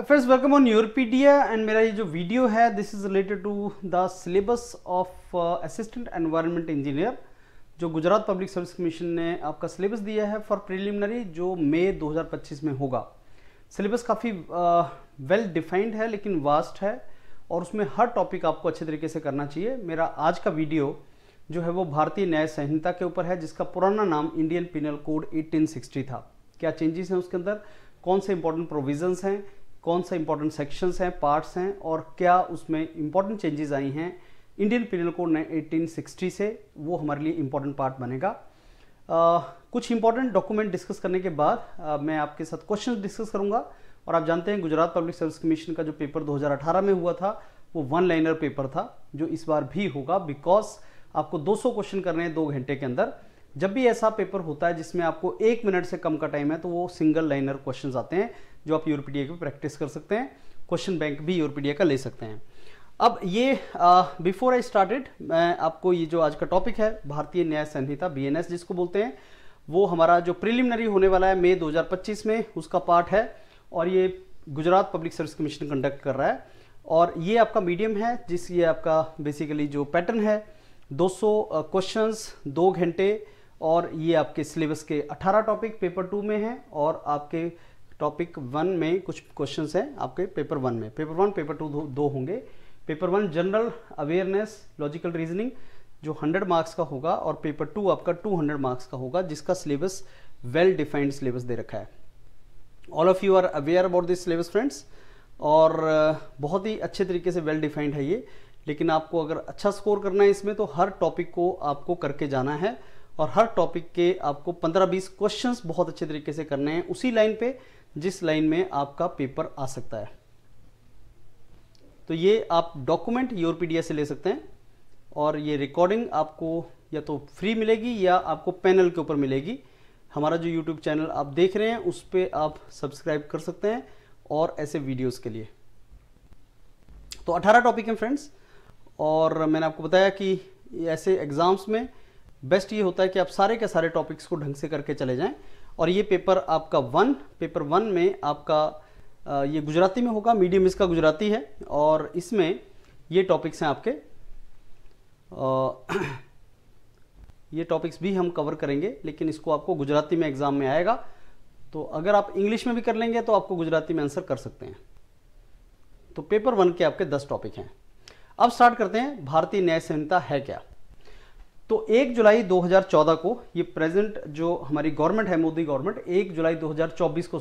First, welcome on Europedia and मेरा ये जो वीडियो है this is related to the syllabus of assistant environment engineer जो Gujarat public service commission ने आपका सिलेबस दिया है फॉर प्रिलिमिनरी जो मई 2025 में होगा। सिलेबस काफ़ी वेल डिफाइंड है लेकिन वास्ट है और उसमें हर टॉपिक आपको अच्छे तरीके से करना चाहिए। मेरा आज का वीडियो जो है वो भारतीय न्याय संहिता के ऊपर है जिसका पुराना नाम इंडियन पिनल कोड 1860 था। क्या चेंजेस हैं उसके अंदर, कौन से इंपॉर्टेंट प्रोविजंस हैं, कौन सा इंपॉर्टेंट सेक्शंस हैं, पार्ट्स हैं और क्या उसमें इंपॉर्टेंट चेंजेस आई हैं इंडियन पिनल कोड 1860 से, वो हमारे लिए इंपॉर्टेंट पार्ट बनेगा। कुछ इंपॉर्टेंट डॉक्यूमेंट डिस्कस करने के बाद मैं आपके साथ क्वेश्चन डिस्कस करूंगा। और आप जानते हैं गुजरात पब्लिक सर्विस कमीशन का जो पेपर 2018 में हुआ था वो वन लाइनर पेपर था जो इस बार भी होगा, बिकॉज आपको 200 क्वेश्चन करने हैं 2 घंटे के अंदर। जब भी ऐसा पेपर होता है जिसमें आपको 1 मिनट से कम का टाइम है तो वो सिंगल लाइनर क्वेश्चंस आते हैं जो आप यूरोपीडिया की प्रैक्टिस कर सकते हैं। क्वेश्चन बैंक भी यूरोपीडिया का ले सकते हैं। अब ये बिफोर आई स्टार्टेड मैं आपको ये जो आज का टॉपिक है भारतीय न्याय संहिता BNS जिसको बोलते हैं, वो हमारा जो प्रिलिमिनरी होने वाला है मई 2025 में उसका पार्ट है और ये Gujarat public service commission conduct कर रहा है। और ये आपका मीडियम है जिस ये आपका बेसिकली जो पैटर्न है 200 क्वेश्चंस 2 घंटे और ये आपके सिलेबस के 18 टॉपिक पेपर 2 में हैं और आपके टॉपिक 1 में कुछ क्वेश्चंस हैं आपके पेपर 1 में। पेपर 1 पेपर 2 दो होंगे। Paper 1 general awareness logical reasoning जो 100 मार्क्स का होगा और पेपर 2 आपका 200 मार्क्स का होगा जिसका सिलेबस वेल डिफाइंड सिलेबस दे रखा है। All of you are aware about this syllabus friends और बहुत ही अच्छे तरीके से वेल डिफाइंड है ये। लेकिन आपको अगर अच्छा स्कोर करना है इसमें तो हर टॉपिक को आपको करके जाना है और हर टॉपिक के आपको 15-20 क्वेश्चंस बहुत अच्छे तरीके से करने हैं उसी लाइन पे जिस लाइन में आपका पेपर आ सकता है। तो ये आप डॉक्यूमेंट यूरोपीडिया से ले सकते हैं और ये रिकॉर्डिंग आपको या तो फ्री मिलेगी या आपको पैनल के ऊपर मिलेगी। हमारा जो यूट्यूब चैनल आप देख रहे हैं उस पर आप सब्सक्राइब कर सकते हैं और ऐसे वीडियोस के लिए। तो 18 टॉपिक हैं फ्रेंड्स और मैंने आपको बताया कि ऐसे एग्जाम्स में बेस्ट ये होता है कि आप सारे के सारे टॉपिक्स को ढंग से करके चले जाएं। और ये पेपर आपका पेपर 1 में आपका ये गुजराती में होगा, मीडियम इसका गुजराती है और इसमें ये टॉपिक्स हैं आपके ये टॉपिक्स भी हम कवर करेंगे लेकिन इसको आपको गुजराती में एग्जाम में आएगा। तो अगर आप इंग्लिश में भी कर लेंगे तो आपको गुजराती में आंसर कर सकते हैं। तो पेपर 1 के आपके 10 टॉपिक हैं। अब स्टार्ट करते हैं भारतीय न्याय संहिता है क्या। तो 1 जुलाई 2014 को ये प्रेजेंट जो हमारी गवर्नमेंट है मोदी गवर्नमेंट 1 जुलाई 2024 को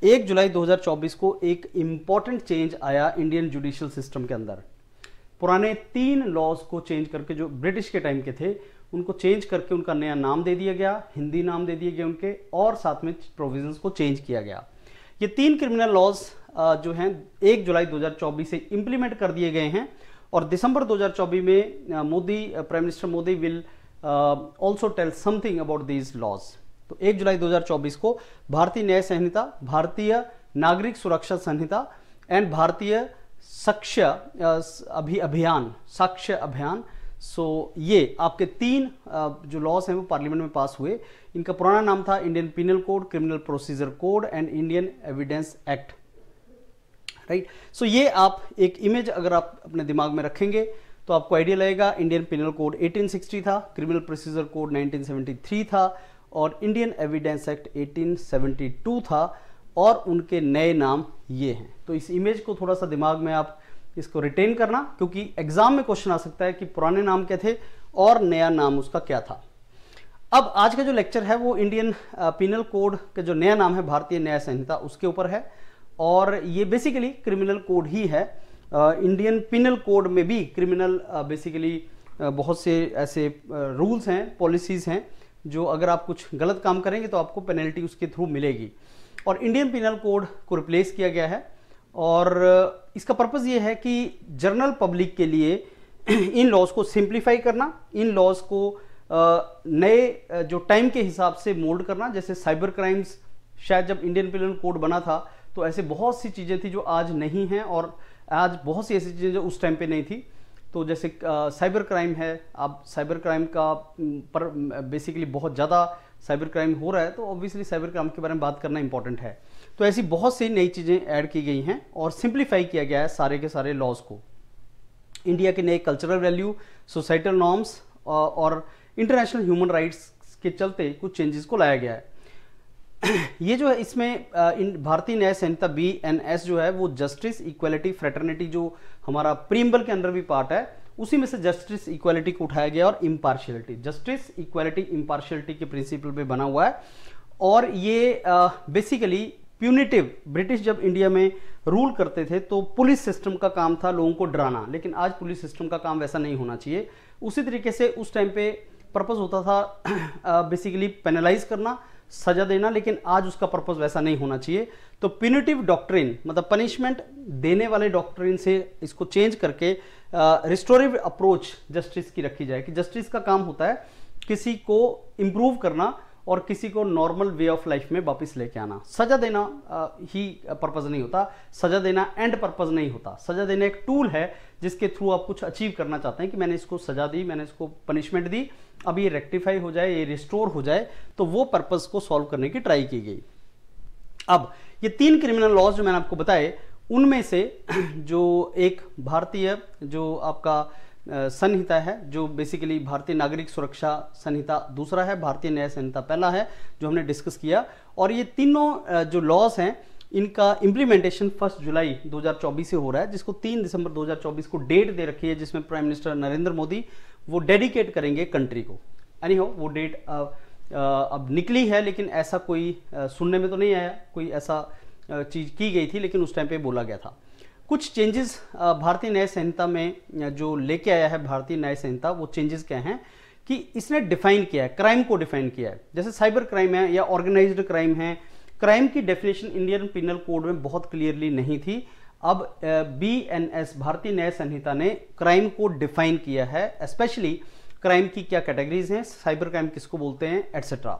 1 जुलाई 2024 को एक इंपॉर्टेंट चेंज आया इंडियन जुडिशियल सिस्टम के अंदर। पुराने 3 लॉज को चेंज करके जो ब्रिटिश के टाइम के थे उनको चेंज करके उनका नया नाम दे दिया गया, हिंदी नाम दे दिए गए उनके और साथ में प्रोविजंस को चेंज किया गया। ये 3 क्रिमिनल लॉज जो हैं 1 जुलाई 2024 से इंप्लीमेंट कर दिए गए हैं और दिसंबर 2024 में Modi prime minister Modi will also tell something about these laws. तो 1 जुलाई 2024 को भारतीय न्याय संहिता, भारतीय नागरिक सुरक्षा संहिता एंड भारतीय साक्ष्य अभियान सो ये आपके 3 जो लॉज हैं वो पार्लियामेंट में पास हुए। इनका पुराना नाम था Indian penal code, criminal procedure code and Indian evidence act, right. So ये आप एक इमेज अगर आप अपने दिमाग में रखेंगे तो आपको आइडिया लगेगा। इंडियन पिनल कोड 1860 था, क्रिमिनल प्रोसीजर कोड 1973 था और इंडियन एविडेंस एक्ट 1872 था और उनके नए नाम ये हैं। तो इस इमेज को थोड़ा सा दिमाग में आप इसको रिटेन करना क्योंकि एग्जाम में क्वेश्चन आ सकता है कि पुराने नाम क्या थे और नया नाम उसका क्या था। अब आज का जो लेक्चर है वो इंडियन पिनल कोड का जो नया नाम है भारतीय न्याय संहिता उसके ऊपर है और ये बेसिकली क्रिमिनल कोड ही है। इंडियन पिनल कोड में भी क्रिमिनल बेसिकली बहुत से ऐसे रूल्स हैं, पॉलिसीज हैं जो अगर आप कुछ गलत काम करेंगे तो आपको पेनल्टी उसके थ्रू मिलेगी। और इंडियन पिनल कोड को रिप्लेस किया गया है और इसका पर्पस ये है कि जनरल पब्लिक के लिए इन लॉज को सिंप्लीफाई करना, इन लॉज को नए जो टाइम के हिसाब से मोल्ड करना। जैसे साइबर क्राइम्स शायद जब इंडियन पिनल कोड बना था तो ऐसे बहुत सी चीज़ें थी जो आज नहीं हैं और आज बहुत सी ऐसी चीज़ें जो उस टाइम पे नहीं थी। तो जैसे साइबर क्राइम है, अब साइबर क्राइम का पर बेसिकली बहुत ज़्यादा साइबर क्राइम हो रहा है तो ऑब्वियसली साइबर क्राइम के बारे में बात करना इंपॉर्टेंट है। तो ऐसी बहुत सी नई चीज़ें ऐड की गई हैं और सिंप्लीफाई किया गया है सारे के सारे लॉज को। इंडिया के नए कल्चरल वैल्यू, सोसाइटल नॉर्म्स और इंटरनेशनल ह्यूमन राइट्स के चलते कुछ चेंजेस को लाया गया है। ये जो है इसमें भारतीय न्याय संहिता BNS जो है वो जस्टिस, इक्वालिटी, फ्रेटर्निटी जो हमारा प्रीएम्बल के अंदर भी पार्ट है, उसी में से जस्टिस, इक्वालिटी को उठाया गया और इम्पार्शियलिटी, जस्टिस, इक्वालिटी, इम्पार्शियलिटी के प्रिंसिपल पे बना हुआ है। और ये बेसिकली प्यूनिटिव, ब्रिटिश जब इंडिया में रूल करते थे तो पुलिस सिस्टम का काम था लोगों को डराना, लेकिन आज पुलिस सिस्टम का काम वैसा नहीं होना चाहिए। उसी तरीके से उस टाइम पे पर्पस होता था बेसिकली पेनलाइज करना, सजा देना, लेकिन आज उसका पर्पस वैसा नहीं होना चाहिए। तो प्यूनिटिव डॉक्ट्रिन मतलब पनिशमेंट देने वाले डॉक्ट्रिन से इसको चेंज करके रिस्टोरेटिव अप्रोच जस्टिस की रखी जाए कि जस्टिस का काम होता है किसी को इंप्रूव करना और किसी को नॉर्मल वे ऑफ लाइफ में वापस लेके आना। सजा देना ही पर्पस नहीं होता, सजा देना एंड पर्पस नहीं होता। सजा देना एक टूल है जिसके थ्रू आप कुछ अचीव करना चाहते हैं कि मैंने इसको सजा दी, मैंने इसको पनिशमेंट दी, अब ये रेक्टिफाई हो जाए, ये रिस्टोर हो जाए, तो वो पर्पस को सॉल्व करने की ट्राई की गई। अब ये 3 क्रिमिनल लॉज जो मैंने आपको बताए, उनमें से जो एक भारतीय जो आपका संहिता है, जो बेसिकली भारतीय नागरिक सुरक्षा संहिता दूसरा है, भारतीय न्याय संहिता पहला है जो हमने डिस्कस किया। और ये तीनों जो लॉज हैं इनका इम्प्लीमेंटेशन 1 जुलाई 2024 से हो रहा है, जिसको 3 दिसंबर 2024 को डेट दे रखी है, जिसमें प्राइम मिनिस्टर नरेंद्र मोदी वो डेडिकेट करेंगे कंट्री को। एनी हो वो डेट अब निकली है, लेकिन ऐसा कोई सुनने में तो नहीं आया, कोई ऐसा चीज की गई थी, लेकिन उस टाइम पे बोला गया था। कुछ चेंजेस भारतीय न्याय संहिता में जो लेके आया है भारतीय न्याय संहिता, वो चेंजेस क्या हैं कि इसने डिफाइन किया है, क्राइम को डिफाइन किया है। जैसे साइबर क्राइम है या ऑर्गेनाइज्ड क्राइम है, क्राइम की डेफिनेशन इंडियन पिनल कोड में बहुत क्लियरली नहीं थी। अब BNS भारतीय न्याय संहिता ने क्राइम को डिफाइन किया है, स्पेशली क्राइम की क्या कैटेगरीज हैं, साइबर क्राइम किसको बोलते हैं, एटसेट्रा।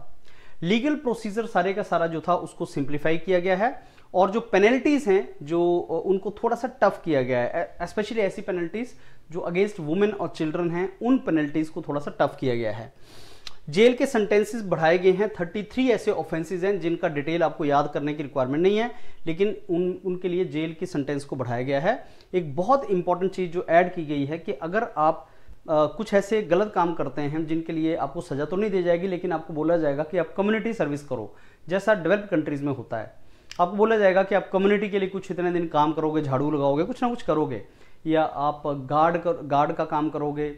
लीगल प्रोसीजर सारे का सारा जो था उसको सिंप्लीफाई किया गया है और जो पेनल्टीज हैं जो उनको थोड़ा सा टफ किया गया है, स्पेशली ऐसी पेनल्टीज जो अगेंस्ट वुमेन और चिल्ड्रन हैं, उन पेनल्टीज को थोड़ा सा टफ किया गया है। जेल के सेंटेंसेस बढ़ाए गए हैं, 33 ऐसे ऑफेंसेस हैं जिनका डिटेल आपको याद करने की रिक्वायरमेंट नहीं है, लेकिन उनके लिए जेल की सेंटेंस को बढ़ाया गया है। एक बहुत इंपॉर्टेंट चीज जो ऐड की गई है कि अगर आप कुछ ऐसे गलत काम करते हैं जिनके लिए आपको सजा तो नहीं दी जाएगी, लेकिन आपको बोला जाएगा कि आप कम्युनिटी सर्विस करो, जैसा डेवलप्ड कंट्रीज में होता है। आपको बोला जाएगा कि आप कम्युनिटी के लिए कुछ इतने दिन काम करोगे, झाड़ू लगाओगे, कुछ ना कुछ करोगे, या आप गार्ड का काम करोगे।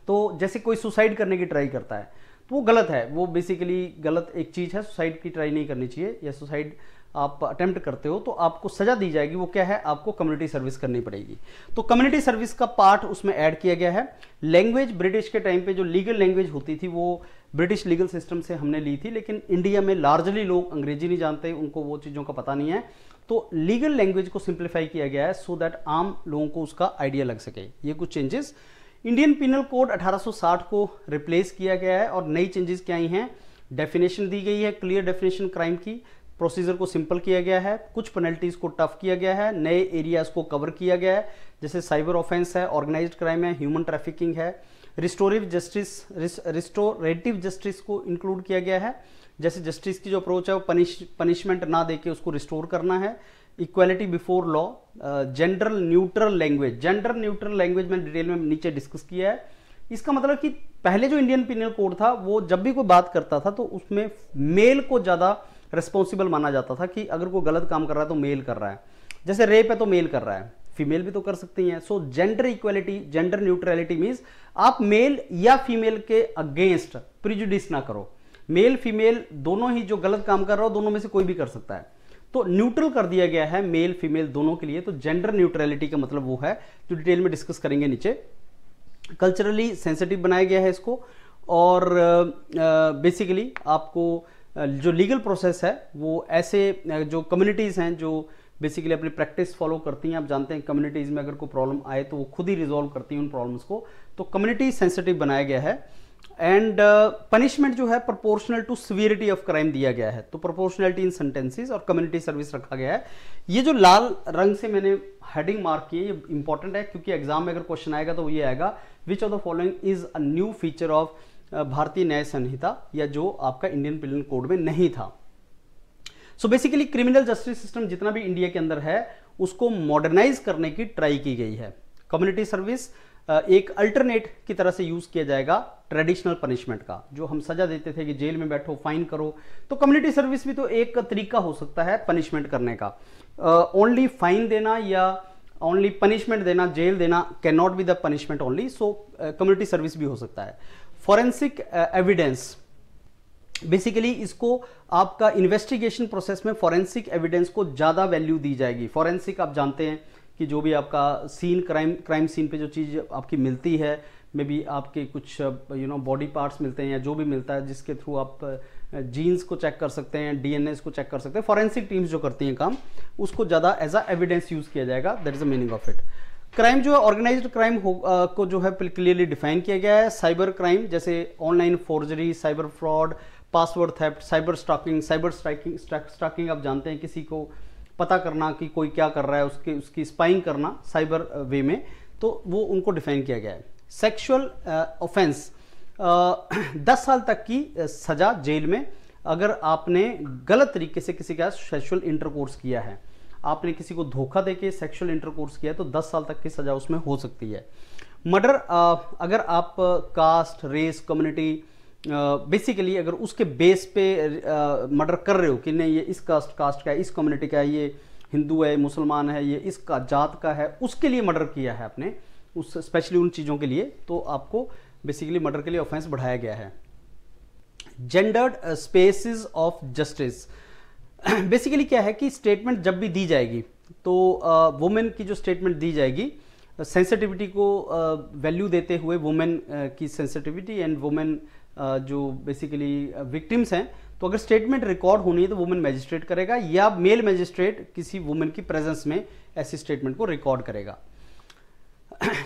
तो जैसे कोई सुसाइड करने की ट्राई करता है तो वो गलत है, वो बेसिकली गलत एक चीज है, सुसाइड की ट्राई नहीं करनी चाहिए। या सुसाइड आप अटेम्प्ट करते हो तो आपको सजा दी जाएगी, वो क्या है, आपको कम्युनिटी सर्विस करनी पड़ेगी। तो कम्युनिटी सर्विस का पार्ट उसमें ऐड किया गया है। लैंग्वेज, ब्रिटिश के टाइम पे जो लीगल लैंग्वेज होती थी वो ब्रिटिश लीगल सिस्टम से हमने ली थी, लेकिन इंडिया में लार्जली लोग अंग्रेजी नहीं जानते, उनको वो चीज़ों का पता नहीं है। तो लीगल लैंग्वेज को सिंप्लीफाई किया गया है सो दैट आम लोगों को उसका आइडिया लग सके। ये कुछ चेंजेस। इंडियन पिनल कोड 1860 को रिप्लेस किया गया है और नई चेंजेस क्या आई हैं, डेफिनेशन दी गई है, क्लियर डेफिनेशन क्राइम की, प्रोसीजर को सिंपल किया गया है, कुछ पेनल्टीज को टफ किया गया है, नए एरियाज को कवर किया गया है, जैसे साइबर ऑफेंस है, ऑर्गेनाइज्ड क्राइम है, ह्यूमन ट्रैफिकिंग है। रिस्टोरेटिव जस्टिस को इंक्लूड किया गया है, जैसे जस्टिस की जो अप्रोच है वो पनिशमेंट ना देके उसको रिस्टोर करना है। Equality before law, gender neutral language, gender neutral language में डिटेल में नीचे डिस्कस किया है। इसका मतलब कि पहले जो इंडियन पिनल कोड था वो जब भी कोई बात करता था तो उसमें मेल को ज्यादा रिस्पॉन्सिबल माना जाता था कि अगर कोई गलत काम कर रहा है तो मेल कर रहा है, जैसे रेप है तो मेल कर रहा है, फीमेल भी तो कर सकती हैं। सो gender equality, gender neutrality means आप मेल या फीमेल के अगेंस्ट प्रिजुडिस ना करो, मेल फीमेल दोनों ही जो गलत काम कर रहा हो दोनों में से कोई भी कर सकता है, तो न्यूट्रल कर दिया गया है मेल फीमेल दोनों के लिए। तो जेंडर न्यूट्रलिटी का मतलब वो है जो डिटेल में डिस्कस करेंगे नीचे। कल्चरली सेंसिटिव बनाया गया है इसको, और बेसिकली आपको जो लीगल प्रोसेस है वो ऐसे जो कम्युनिटीज़ हैं जो बेसिकली अपनी प्रैक्टिस फॉलो करती हैं, आप जानते हैं कम्युनिटीज़ में अगर कोई प्रॉब्लम आए तो वो खुद ही रिजॉल्व करती हैं उन प्रॉब्लम्स को, तो कम्युनिटी सेंसिटिव बनाया गया है। एंड पनिशमेंट जो है proportional to severity of crime दिया गया है, तो प्रोपोर्शनलिटी इन सेंटेंसेस और कम्युनिटी सर्विस रखा गया है। ये जो लाल रंग से मैंने हेडिंग मार्क की है ये इंपॉर्टेंट है, क्योंकि एग्जाम में अगर क्वेश्चन आएगा तो ये आएगा which of the following is a new feature of भारतीय न्याय संहिता, या जो आपका इंडियन पिनल कोड में नहीं था। So basically criminal justice system जितना भी इंडिया के अंदर है उसको मॉडर्नाइज करने की ट्राई की गई है। कम्युनिटी सर्विस एक अल्टरनेट की तरह से यूज किया जाएगा ट्रेडिशनल पनिशमेंट का। जो हम सजा देते थे कि जेल में बैठो, फाइन करो, तो कम्युनिटी सर्विस भी तो एक तरीका हो सकता है पनिशमेंट करने का। ओनली फाइन देना या ओनली पनिशमेंट देना, जेल देना can not be the punishment only. So community service भी हो सकता है। फॉरेंसिक एविडेंस, बेसिकली इसको आपका इन्वेस्टिगेशन प्रोसेस में फॉरेंसिक एविडेंस को ज़्यादा वैल्यू दी जाएगी। फॉरेंसिक आप जानते हैं कि जो भी आपका सीन क्राइम सीन पे जो चीज़ आपकी मिलती है, मे बी आपके कुछ बॉडी पार्ट्स मिलते हैं या जो भी मिलता है जिसके थ्रू आप जीन्स को चेक कर सकते हैं, डीएनए को चेक कर सकते हैं। फॉरेंसिक टीम्स जो करती हैं काम, उसको ज़्यादा एज अ एविडेंस यूज़ किया जाएगा। That is the meaning of it. Crime जो है ऑर्गेनाइज्ड क्राइम को जो है क्लियरली डिफाइन किया गया है। साइबर क्राइम जैसे online forgery, cyber fraud, password theft, cyber stalking आप जानते हैं, किसी को पता करना कि कोई क्या कर रहा है, उसकी स्पाइंग करना साइबर वे में, तो वो उनको डिफाइन किया गया है। सेक्सुअल ऑफेंस 10 साल तक की सजा जेल में, अगर आपने गलत तरीके से किसी का सेक्सुअल इंटरकोर्स किया है, आपने किसी को धोखा देके सेक्सुअल इंटरकोर्स किया है, तो 10 साल तक की सजा उसमें हो सकती है। मर्डर, अगर आप कास्ट, रेस, कम्युनिटी, बेसिकली अगर उसके बेस पे मर्डर कर रहे हो कि नहीं ये इस कास्ट का है, इस कम्युनिटी का है, ये हिंदू है, मुसलमान है, ये इसका जात का है, उसके लिए मर्डर किया है आपने, उस स्पेशली उन चीज़ों के लिए, तो आपको बेसिकली मर्डर के लिए ऑफेंस बढ़ाया गया है। Gendered spaces of justice, basically क्या है कि स्टेटमेंट जब भी दी जाएगी तो वुमेन की जो स्टेटमेंट दी जाएगी, सेंसिटिविटी को वैल्यू देते हुए वुमेन की सेंसिटिविटी एंड वुमेन जो बेसिकली विक्टिम्स हैं, तो अगर स्टेटमेंट रिकॉर्ड होनी है तो वुमेन मैजिस्ट्रेट करेगा या मेल मैजिस्ट्रेट किसी वुमेन की प्रेजेंस में ऐसी स्टेटमेंट को रिकॉर्ड करेगा।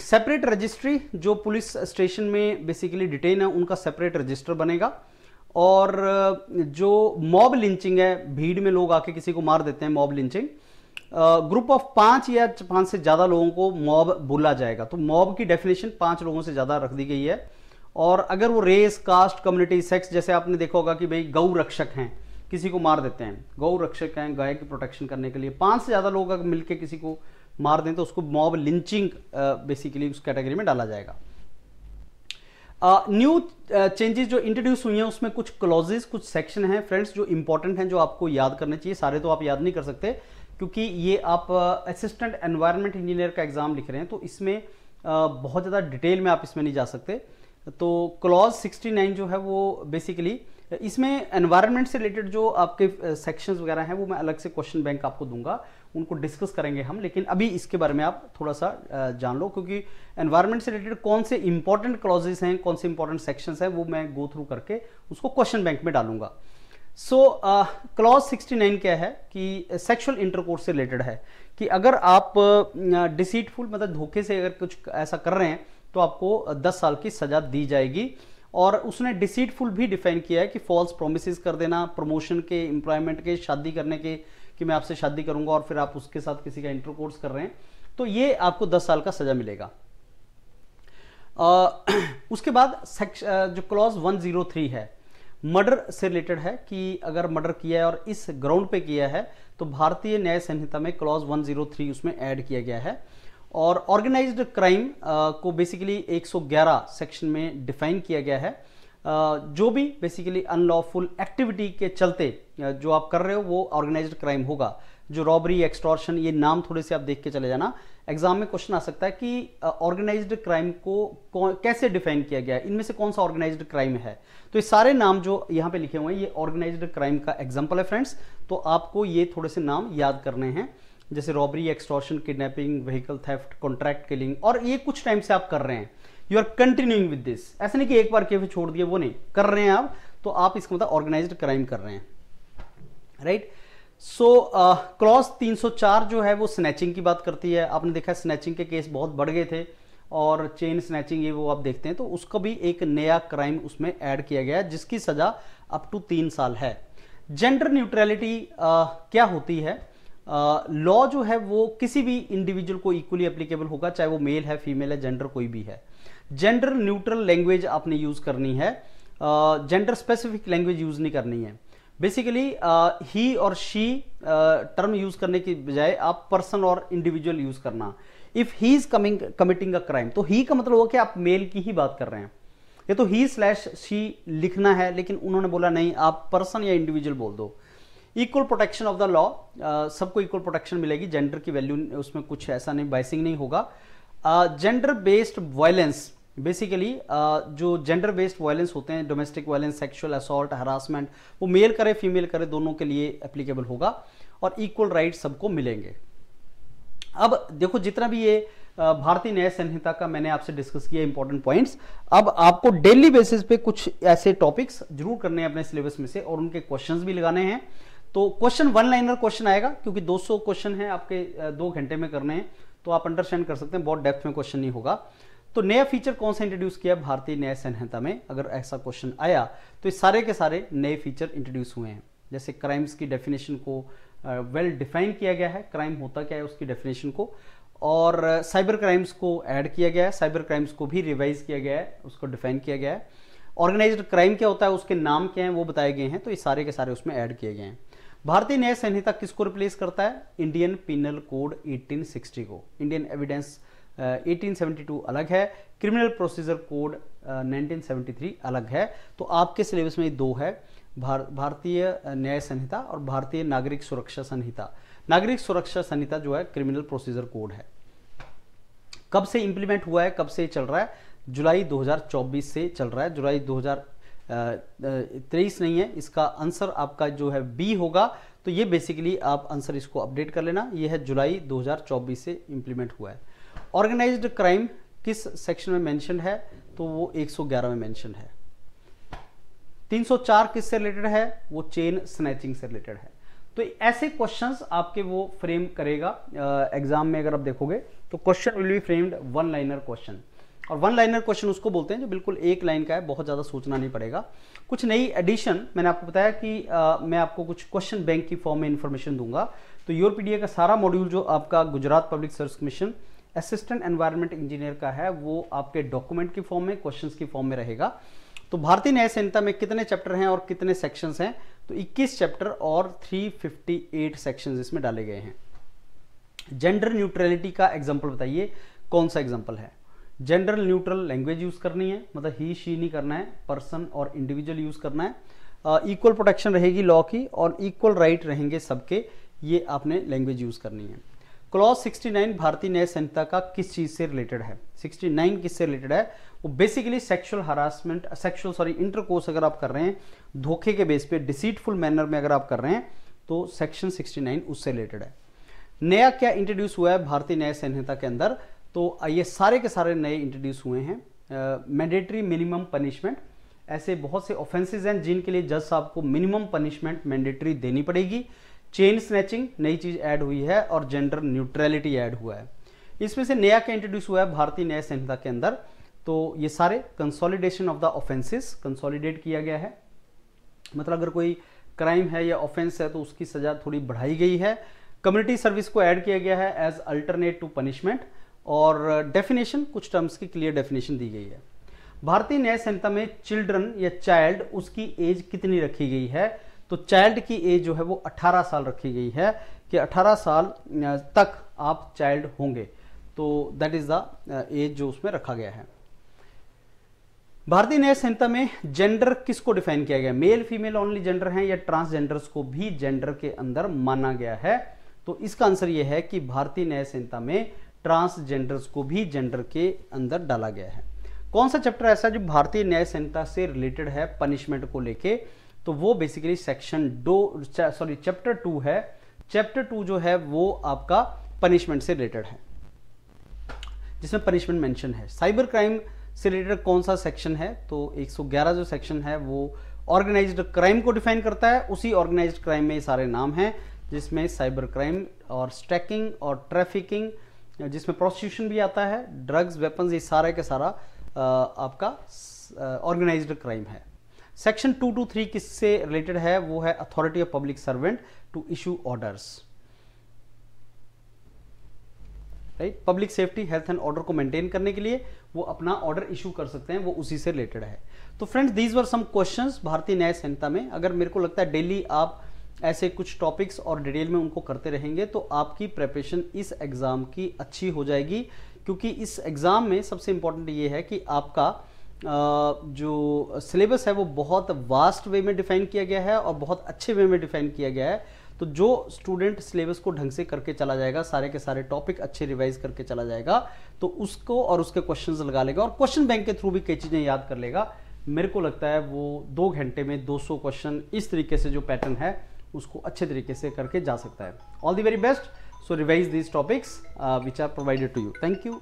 सेपरेट रजिस्ट्री, जो पुलिस स्टेशन में बेसिकली डिटेन है उनका सेपरेट रजिस्टर बनेगा। और जो मॉब लिंचिंग है, भीड़ में लोग आके किसी को मार देते हैं, मॉब लिंचिंग, ग्रुप ऑफ 5 या 5 से ज़्यादा लोगों को मॉब बोला जाएगा। तो मॉब की डेफिनेशन 5 लोगों से ज़्यादा रख दी गई है। और अगर वो रेस, कास्ट, कम्युनिटी, सेक्स, जैसे आपने देखा होगा कि भाई गौ रक्षक हैं, किसी को मार देते हैं, गौ रक्षक हैं, गाय की प्रोटेक्शन करने के लिए 5 से ज़्यादा लोग अगर मिलकर किसी को मार दें तो उसको मॉब लिंचिंग बेसिकली उस कैटेगरी में डाला जाएगा। न्यू चेंजेस जो इंट्रोड्यूस हुई हैं उसमें कुछ क्लॉजेस, कुछ सेक्शन हैं फ्रेंड्स जो इंपॉर्टेंट हैं, जो आपको याद करने चाहिए। सारे तो आप याद नहीं कर सकते क्योंकि ये आप असिस्टेंट एनवायरनमेंट इंजीनियर का एग्जाम लिख रहे हैं, तो इसमें बहुत ज़्यादा डिटेल में आप इसमें नहीं जा सकते। तो क्लॉज 69 जो है वो बेसिकली इसमें एनवायरनमेंट से रिलेटेड जो आपके सेक्शंस वगैरह हैं वो मैं अलग से क्वेश्चन बैंक आपको दूंगा, उनको डिस्कस करेंगे हम। लेकिन अभी इसके बारे में आप थोड़ा सा जान लो, क्योंकि एनवायरनमेंट से रिलेटेड कौन से इंपॉर्टेंट क्लॉजेस हैं, कौन से इंपॉर्टेंट सेक्शंस हैं, वो मैं गो थ्रू करके उसको क्वेश्चन बैंक में डालूंगा। सो क्लॉज 69 क्या है कि सेक्सुअल इंटरकोर्स से रिलेटेड है कि अगर आप डिसीटफुल मतलब धोखे से अगर कुछ ऐसा कर रहे हैं तो आपको 10 साल की सजा दी जाएगी। और उसने डिसीटफुल भी डिफाइन किया है कि फॉल्स प्रोमिसेस कर देना, प्रमोशन के, एम्प्लॉयमेंट के, शादी करने के, कि मैं आपसे शादी करूंगा और फिर आप उसके साथ किसी का इंटरकोर्स कर रहे हैं, तो ये आपको 10 साल का सजा मिलेगा। उसके बाद जो क्लॉज 103 है मर्डर से रिलेटेड है कि अगर मर्डर किया है और इस ग्राउंड पे किया है तो भारतीय न्याय संहिता में क्लॉज 103 उसमें ऐड किया गया है। और ऑर्गेनाइज्ड क्राइम को बेसिकली 111 सेक्शन में डिफाइन किया गया है। जो भी बेसिकली अनलॉफुल एक्टिविटी के चलते जो आप कर रहे हो वो ऑर्गेनाइज्ड क्राइम होगा। जो रॉबरी, एक्सटॉर्शन, ये नाम थोड़े से आप देख के चले जाना, एग्जाम में क्वेश्चन आ सकता है कि ऑर्गेनाइज्ड क्राइम को कैसे डिफाइन किया गया है, इनमें से कौन सा ऑर्गेनाइज्ड क्राइम है। तो ये सारे नाम जो यहाँ पे लिखे हुए हैं ये ऑर्गेनाइज्ड क्राइम का एग्जाम्पल है फ्रेंड्स, तो आपको ये थोड़े से नाम याद करने हैं, जैसे robbery, extortion, kidnapping, vehicle theft, contract killing. और ये कुछ टाइम से आप कर रहे हैं, you are continuing with this, ऐसा नहीं कि एक बार किए फिर छोड़ दिए, वो नहीं कर रहे हैं आप, तो आप इसका मतलब ऑर्गेनाइज्ड क्राइम कर रहे हैं, राइट। सो क्लॉज 304 जो है वो स्नैचिंग की बात करती है। आपने देखा स्नैचिंग के केस बहुत बढ़ गए थे और चेन स्नैचिंग ये वो आप देखते हैं, तो उसका भी एक नया क्राइम उसमें ऐड किया गया है जिसकी सजा अप टू 3 साल है। जेंडर न्यूट्रलिटी क्या होती है, लॉ जो है वो किसी भी इंडिविजुअल को इक्वली एप्लीकेबल होगा, चाहे वो मेल है, फीमेल है, जेंडर कोई भी है। जेंडर न्यूट्रल लैंग्वेज आपने यूज करनी है, जेंडर स्पेसिफिक लैंग्वेज यूज नहीं करनी है। बेसिकली ही और शी टर्म यूज करने की बजाय आप पर्सन और इंडिविजुअल यूज करना। If he is committing a crime, तो ही का मतलब हुआ कि आप मेल की ही बात कर रहे हैं। ये तो ही स्लैश शी लिखना है, लेकिन उन्होंने बोला नहीं, आप पर्सन या इंडिविजुअल बोल दो। Equal protection of the law, सबको इक्वल प्रोटेक्शन मिलेगी, जेंडर की वैल्यू उसमें कुछ ऐसा नहीं, बाइसिंग नहीं होगा। जेंडर बेस्ड वायलेंस, बेसिकली जो जेंडर बेस्ड वायलेंस होते हैं, domestic violence, sexual assault, harassment, वो मेल करे फीमेल करे दोनों के लिए एप्लीकेबल होगा और इक्वल राइट सबको मिलेंगे। अब देखो जितना भी ये भारतीय न्याय संहिता का मैंने आपसे डिस्कस किया इंपॉर्टेंट पॉइंट्स, अब आपको डेली बेसिस पे कुछ ऐसे टॉपिक्स जरूर करने हैं अपने सिलेबस में से और उनके क्वेश्चंस भी लगाने हैं। तो क्वेश्चन वन लाइनर क्वेश्चन आएगा, क्योंकि 200 क्वेश्चन है आपके 2 घंटे में करने हैं, तो आप अंडरस्टैंड कर सकते हैं, बहुत डेप्थ में क्वेश्चन नहीं होगा। तो नया फीचर कौन सा इंट्रोड्यूस किया भारतीय न्याय संहिता में, अगर ऐसा क्वेश्चन आया तो ये सारे के सारे नए फीचर इंट्रोड्यूस हुए हैं। जैसे क्राइम्स की डेफिनेशन को वेल डिफाइन किया गया है, क्राइम होता क्या है उसकी डेफिनेशन को, और साइबर क्राइम्स को ऐड किया गया है, साइबर क्राइम्स को भी रिवाइज किया गया है, उसको डिफाइन किया गया है। ऑर्गेनाइज्ड क्राइम क्या होता है, उसके नाम क्या हैं वो बताए गए हैं, तो ये सारे के सारे उसमें ऐड किए गए हैं। भारतीय न्याय संहिता किसको रिप्लेस करता है, इंडियन पिनल कोड 1860 को। इंडियन एविडेंस 1872 अलग है, क्रिमिनल प्रोसीजर कोड 1973 अलग है। तो आपके सिलेबस में 2 है, भारतीय न्याय संहिता और भारतीय नागरिक सुरक्षा संहिता। नागरिक सुरक्षा संहिता जो है क्रिमिनल प्रोसीजर कोड है। कब से इंप्लीमेंट हुआ है, कब से चल रहा है, जुलाई 2024 से चल रहा है, जुलाई 2023 नहीं है। इसका आंसर आपका जो है बी होगा, तो ये बेसिकली आप आंसर इसको अपडेट कर लेना, ये है जुलाई 2024 से इंप्लीमेंट हुआ है। ऑर्गेनाइज्ड क्राइम किस सेक्शन में मेंशन है, तो वो 111 में मेंशन है। 304 किससे रिलेटेड है, वो चेन स्नैचिंग से रिलेटेड है। तो ऐसे क्वेश्चंस आपके वो फ्रेम करेगा एग्जाम में। अगर आप देखोगे तो question will be framed one liner question, और वन लाइनर क्वेश्चन उसको बोलते हैं जो बिल्कुल एक लाइन का है, बहुत ज्यादा सोचना नहीं पड़ेगा। कुछ नई एडिशन मैंने आपको बताया कि मैं आपको कुछ क्वेश्चन बैंक की फॉर्म में इंफॉर्मेशन दूंगा। तो योरपीडिया का सारा मॉड्यूल जो आपका Gujarat public service commission assistant environment engineer का है, वो आपके डॉक्यूमेंट की फॉर्म में, क्वेश्चंस की फॉर्म में रहेगा। तो भारतीय न्याय संहिता में कितने चैप्टर हैं और कितने सेक्शंस हैं, तो 21 चैप्टर और 358 सेक्शंस इसमें डाले गए हैं। जेंडर न्यूट्रलिटी का एग्जांपल बताइए, कौन सा एग्जांपल है। जेंडर न्यूट्रल लैंग्वेज यूज करनी है, मतलब ही शी नहीं करना है, पर्सन और इंडिविजुअल यूज करना है। इक्वल प्रोटेक्शन रहेगी लॉ की और इक्वल राइट रहेंगे सबके, ये आपने लैंग्वेज यूज करनी है। क्लॉज 69 भारतीय न्याय संहिता का किस चीज से रिलेटेड है, 69 किससे रिलेटेड है, वो बेसिकली सेक्सुअल हरासमेंट, इंटरकोर्स अगर आप कर रहे हैं धोखे के बेस पे, डिसीटफुल मैनर में अगर आप कर रहे हैं, तो सेक्शन 69 उससे रिलेटेड है। नया क्या इंट्रोड्यूस हुआ है भारतीय न्याय संहिता के अंदर, तो ये सारे के सारे नए इंट्रोड्यूस हुए हैं। मैंडेटरी मिनिमम पनिशमेंट, ऐसे बहुत से ऑफेंसेज हैं जिनके लिए जज साहब को मिनिमम पनिशमेंट मैंडेटरी देनी पड़ेगी। चेन स्नैचिंग नई चीज ऐड हुई है और जेंडर न्यूट्रलिटी ऐड हुआ है। इसमें से नया क्या इंट्रोड्यूस हुआ है भारतीय न्याय संहिता के अंदर, तो ये सारे consolidation of the offences, consolidate किया गया है, मतलब अगर कोई क्राइम है या ऑफेंस है तो उसकी सजा थोड़ी बढ़ाई गई है। कम्युनिटी सर्विस को ऐड किया गया है एज अल्टरनेट टू पनिशमेंट, और डेफिनेशन, कुछ टर्म्स की क्लियर डेफिनेशन दी गई है। भारतीय न्याय संहिता में चिल्ड्रन या चाइल्ड, उसकी एज कितनी रखी गई है, तो चाइल्ड की एज जो है वो 18 साल रखी गई है, कि 18 साल तक आप चाइल्ड होंगे, तो दैट इज द एज जो उसमें रखा गया है। भारतीय न्याय संहिता में जेंडर किसको डिफाइन किया गया, मेल फीमेल ओनली जेंडर हैं या ट्रांसजेंडर्स को भी जेंडर के अंदर माना गया है, तो इसका आंसर यह है कि भारतीय न्याय संहिता में ट्रांसजेंडर्स को भी जेंडर के अंदर डाला गया है। कौन सा चैप्टर ऐसा जो भारतीय न्याय संहिता से रिलेटेड है पनिशमेंट को लेके, तो वो बेसिकली चैप्टर 2 है। चैप्टर 2 जो है वो आपका पनिशमेंट से रिलेटेड है, जिसमें पनिशमेंट मेंशन है। साइबर क्राइम से रिलेटेड कौन सा सेक्शन है, तो 111 जो सेक्शन है वो ऑर्गेनाइज्ड क्राइम को डिफाइन करता है। उसी ऑर्गेनाइज्ड क्राइम में ये सारे नाम हैं, जिसमें साइबर क्राइम और स्टैकिंग और ट्रैफिकिंग, जिसमें प्रोस्टिट्यूशन भी आता है, ड्रग्स, वेपन्स, ये सारा का सारा आपका ऑर्गेनाइज्ड क्राइम है। सेक्शन 2 to 3 किससे रिलेटेड है, वो है authority of public servant to issue orders. Right. Public safety, health and order को मेंटेन करने के लिए वो अपना ऑर्डर इशू कर सकते हैं, वो उसी से रिलेटेड है। तो friends, these were some questions Bharatiya Nyaya संहिता में। अगर मेरे को लगता है डेली आप ऐसे कुछ टॉपिक्स और डिटेल में उनको करते रहेंगे तो आपकी प्रिपरेशन इस एग्जाम की अच्छी हो जाएगी, क्योंकि इस एग्जाम में सबसे इंपॉर्टेंट ये है कि आपका जो सिलेबस है वो बहुत वास्ट वे में डिफाइन किया गया है और बहुत अच्छे वे में डिफाइन किया गया है। तो जो स्टूडेंट सिलेबस को ढंग से करके चला जाएगा, सारे के सारे टॉपिक अच्छे रिवाइज करके चला जाएगा, तो उसको और उसके क्वेश्चंस लगा लेगा और क्वेश्चन बैंक के थ्रू भी कई चीजें याद कर लेगा, मेरे को लगता है वो 2 घंटे में 200 क्वेश्चन इस तरीके से जो पैटर्न है उसको अच्छे तरीके से करके जा सकता है। All the very best. So revise these topics which are provided to you. Thank you.